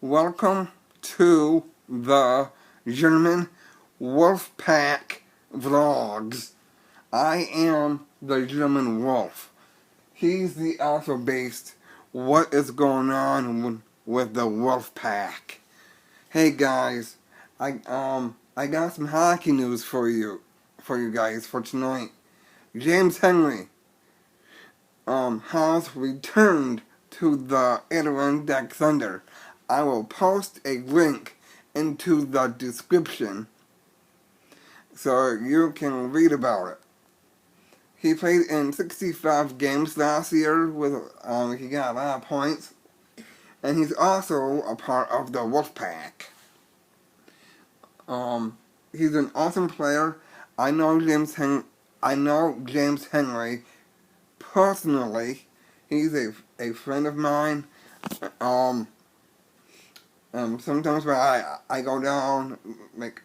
Welcome to the German WolfPack vlogs. I am the German Wolf. He's the author based what is going on with the WolfPack. Hey guys, I got some hockey news for you guys for tonight. James Henry has returned to the Adirondack Thunder. I will post a link into the description so you can read about it. He played in 65 games last year with he got a lot of points, and he's also a part of the WolfPack. He's an awesome player. I know James Henry personally. He's a friend of mine. Sometimes when I go down, like,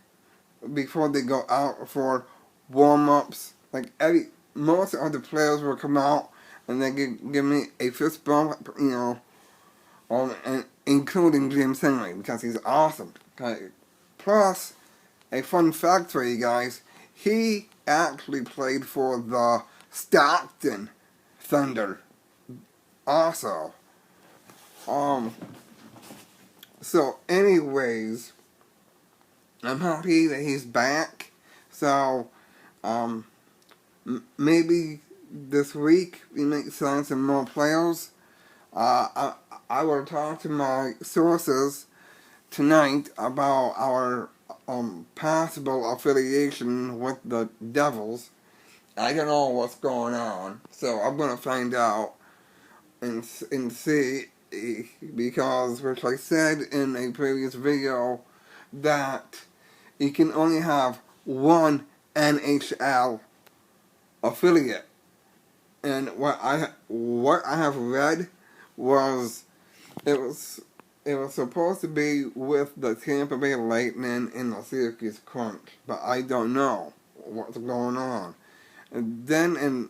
before they go out for warm-ups, like, most of the players will come out and they give me a fist bump, and including James Henry, because he's awesome. Okay. Plus, a fun fact for you guys, he actually played for the Stockton Thunder also. So anyways, I'm happy that he's back. So, maybe this week we may sign some more players. I will talk to my sources tonight about our possible affiliation with the Devils. I don't know what's going on, so I'm gonna find out and see, because, which I said in a previous video, that you can only have one NHL affiliate. And what I have read was it was supposed to be with the Tampa Bay Lightning and the Syracuse Crunch, but I don't know what's going on. And then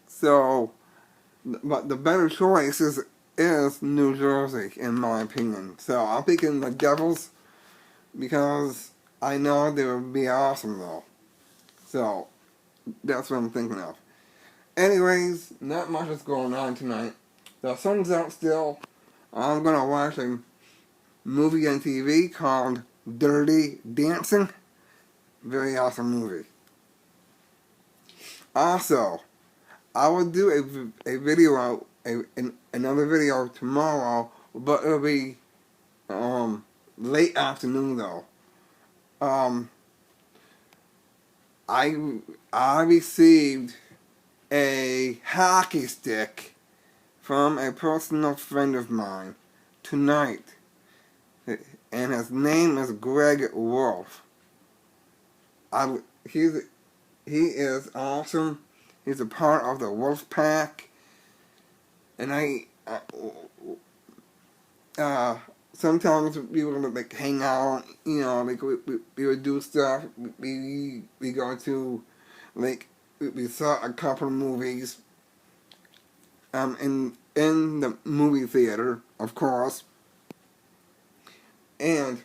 so, but the better choice is New Jersey, in my opinion. So I'm picking the Devils because I know they would be awesome though. So that's what I'm thinking of. Anyways, not much is going on tonight. The sun's out still. I'm gonna watch a movie on TV called Dirty Dancing. Very awesome movie. Also, I will do a video, another video tomorrow, but it'll be late afternoon though. I received a hockey stick from a personal friend of mine tonight, and his name is Greg Wolf. He is awesome. He's a part of the WolfPack, and sometimes we would like hang out, like we would do stuff. We go to, like, we saw a couple of movies, in the movie theater, of course, and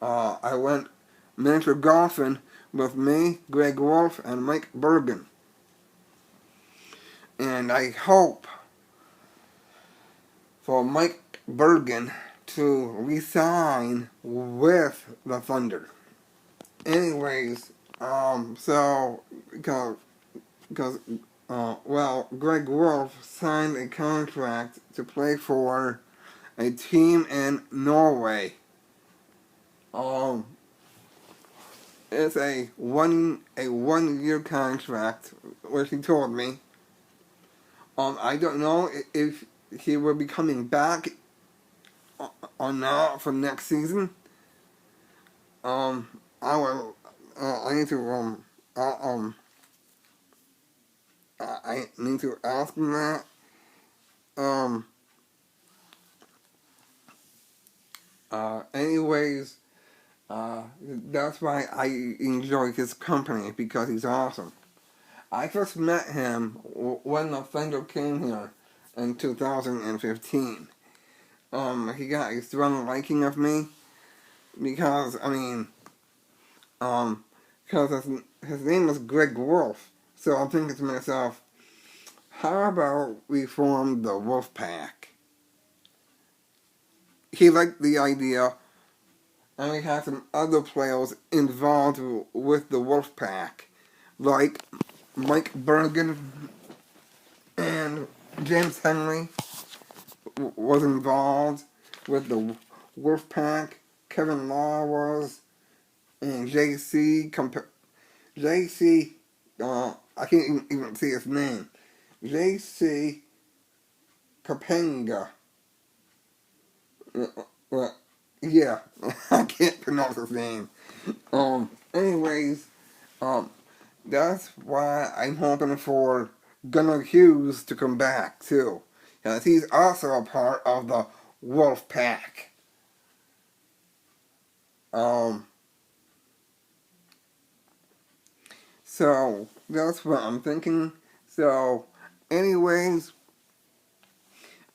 I went miniature golfing with me, Greg Wolf, and Mike Bergen. And I hope for Mike Bergen to resign with the Thunder. Anyways, so, because Greg Wolf signed a contract to play for a team in Norway. It's a one-year contract, which he told me. I don't know if he will be coming back or not for next season. I need to I need to ask him that. Anyways, that's why I enjoy his company, because he's awesome. I first met him when the Thunder came here in 2015. He got a strong liking of me because, because his name is Greg Wolf. So I'm thinking to myself, how about we form the WolfPack? He liked the idea, and we had some other players involved with the WolfPack, like Mike Bergen and James Henry was involved with the WolfPack. Kevin Law was, and JC, I can't even see his name. JC Capenga. Well, yeah, I can't pronounce his name. Anyways, that's why I'm hoping for Gunnar Hughes to come back too, because he's also a part of the Wolf Pack. So that's what I'm thinking. So, anyways,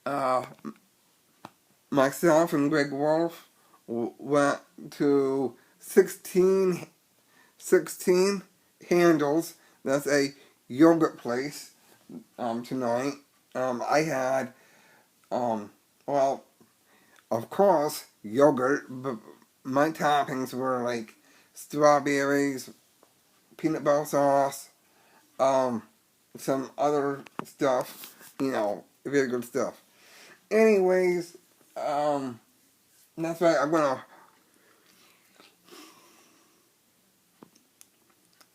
uh, myself and Greg Wolf went to 16 Handles. That's a yogurt place tonight. I had, well, of course, yogurt, but my toppings were like strawberries, peanut butter sauce, some other stuff, very good stuff. Anyways, that's right,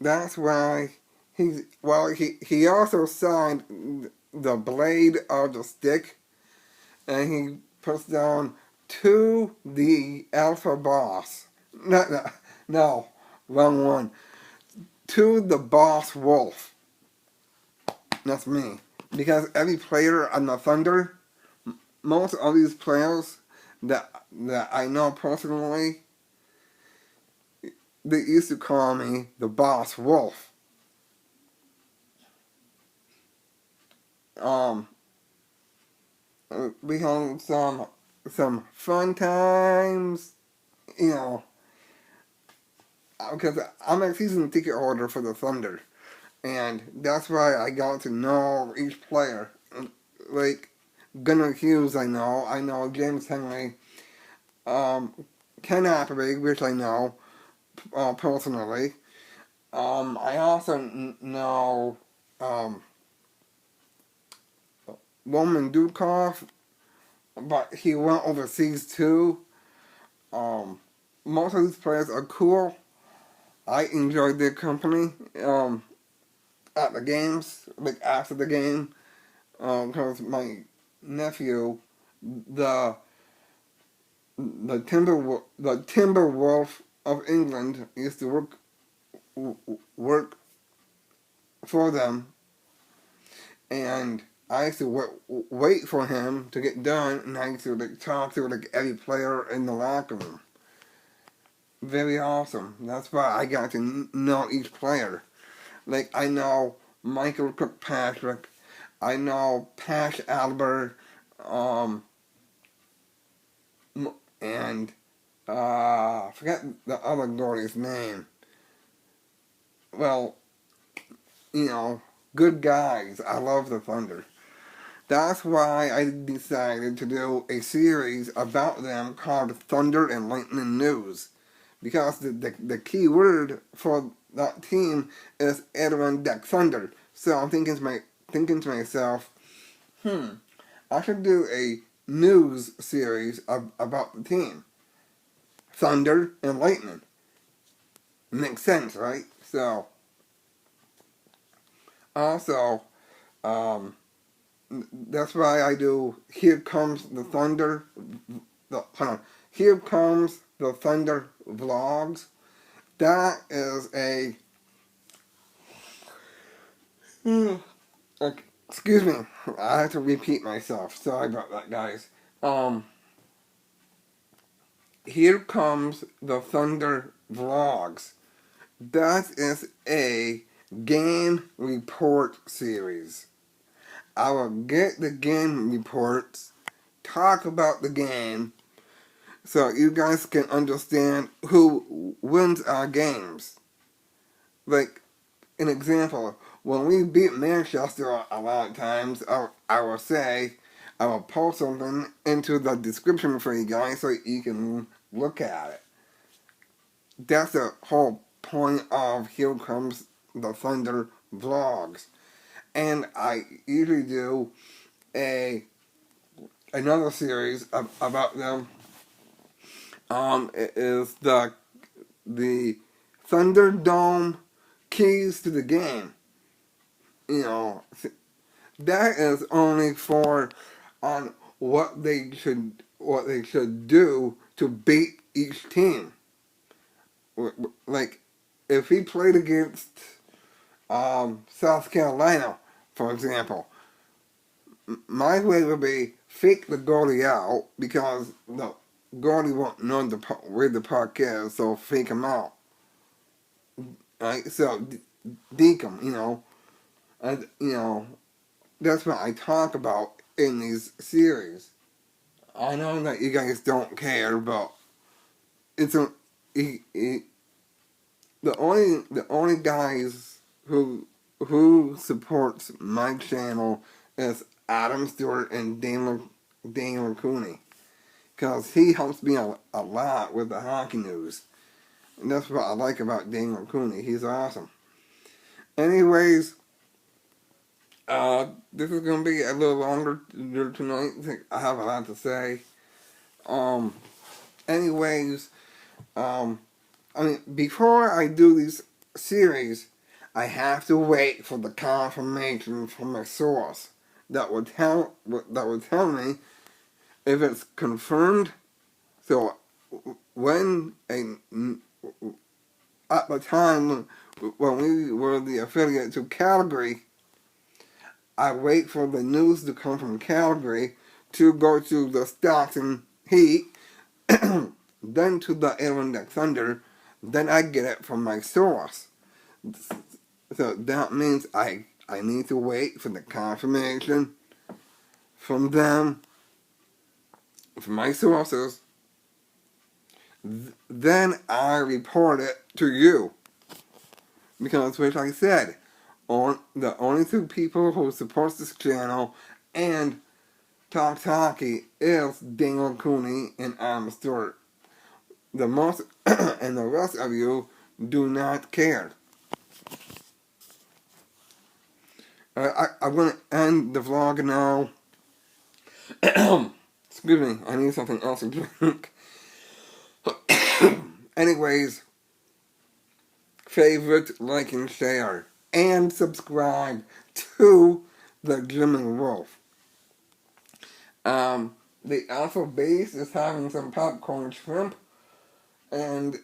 that's why he also signed the blade of the stick, and he puts down to the alpha boss. No, wrong one. To the boss wolf. That's me. Because every player on the Thunder, most of these players that I know personally, they used to call me the boss wolf. We had some fun times, because I'm a season ticket holder for the Thunder, and that's why I got to know each player. Like Gunnar Hughes, I know James Henry, Ken Appleby, which I know personally. I also know Roman Dukov, but he went overseas too. Most of these players are cool. I enjoyed their company at the games, like after the game, because my nephew, the Timber Wolf of England, used to work for them, and I used to wait for him to get done, and I used to talk to every player in the locker room. Very awesome. That's why I got to know each player. Like, I know Michael Kirkpatrick, I know Pash Albert, and I forget the other goalie's name. Well, good guys. I love the Thunder. That's why I decided to do a series about them called Thunder and Lightning News. Because the key word for that team is Adirondack Thunder. So I'm thinking to myself, I should do a news series about the team. Thunder and Lightning. Makes sense, right? So, also, that's why I do Here Comes the Thunder. Here Comes the Thunder vlogs. That is excuse me, I have to repeat myself. Sorry about that, guys. Here Comes the Thunder vlogs. That is a game report series. I will get the game reports, talk about the game, so you guys can understand who wins our games. Like, an example, when we beat Manchester a lot of times, I will say, I will post something into the description for you guys so you can look at it. That's the whole point of Here Comes the Thunder vlogs. And I usually do another series about them. It is the Thunderdome keys to the game. You know, that is only for on what they should do to beat each team. Like, if he played against South Carolina, for example, my way would be fake the goalie out because the goalie won't know where the puck is, so fake him out. Right? So deke him, and that's what I talk about in these series. I know that you guys don't care, but it's the only guys who supports my channel is Adam Stewart and Daniel Cooney, because he helps me a lot with the hockey news, and that's what I like about Daniel Cooney. He's awesome. Anyways, this is gonna be a little longer tonight. I have a lot to say. Anyways, before I do these series, I have to wait for the confirmation from a source that would tell me if it's confirmed. So when at the time when we were the affiliate to Calgary, I wait for the news to come from Calgary to go to the Stockton Heat, then to the Irvine Thunder, then I get it from my source. So that means I need to wait for the confirmation from them, from my sources. Then I report it to you. Because, which I said, the only two people who support this channel and talks hockey is Daniel Cooney and Adam Stewart. The most and the rest of you do not care. I'm going to end the vlog now. Excuse me, I need something else to drink. Anyways, favorite, like, and share, and subscribe to the German Wolf. The Alpha Base is having some popcorn shrimp, and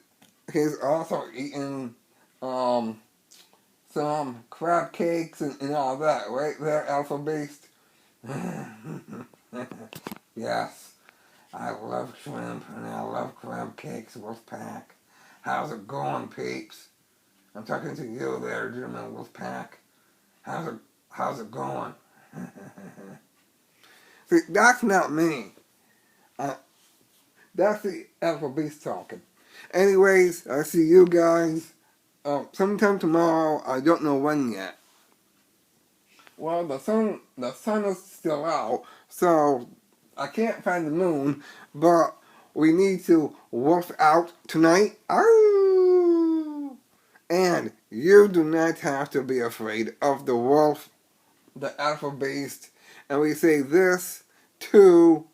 he's also eating some crab cakes and all that, right there, Alpha Base? Yes, I love shrimp and I love crab cakes, WolfPack. How's it going, peeps? I'm talking to you there, German WolfPack. How's it going? See, that's not me. That's the Alpha Beast talking. Anyways, I see you guys sometime tomorrow. I don't know when yet. Well, the sun is still out, so I can't find the moon, but we need to wolf out tonight. Ow! And you do not have to be afraid of the wolf, the Alpha Beast. And we say this to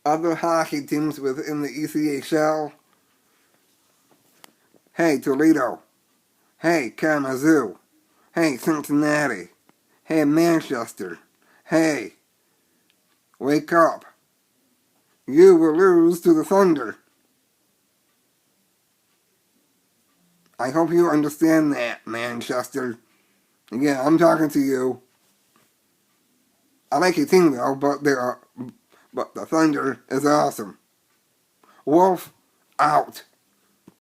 other hockey teams within the ECHL. Hey, Toledo. Hey, Kalamazoo. Hey, Cincinnati. Hey, Manchester. Hey, wake up. You will lose to the Thunder. I hope you understand that, Manchester. Yeah, I'm talking to you. I like your team though, but the Thunder is awesome. Wolf out.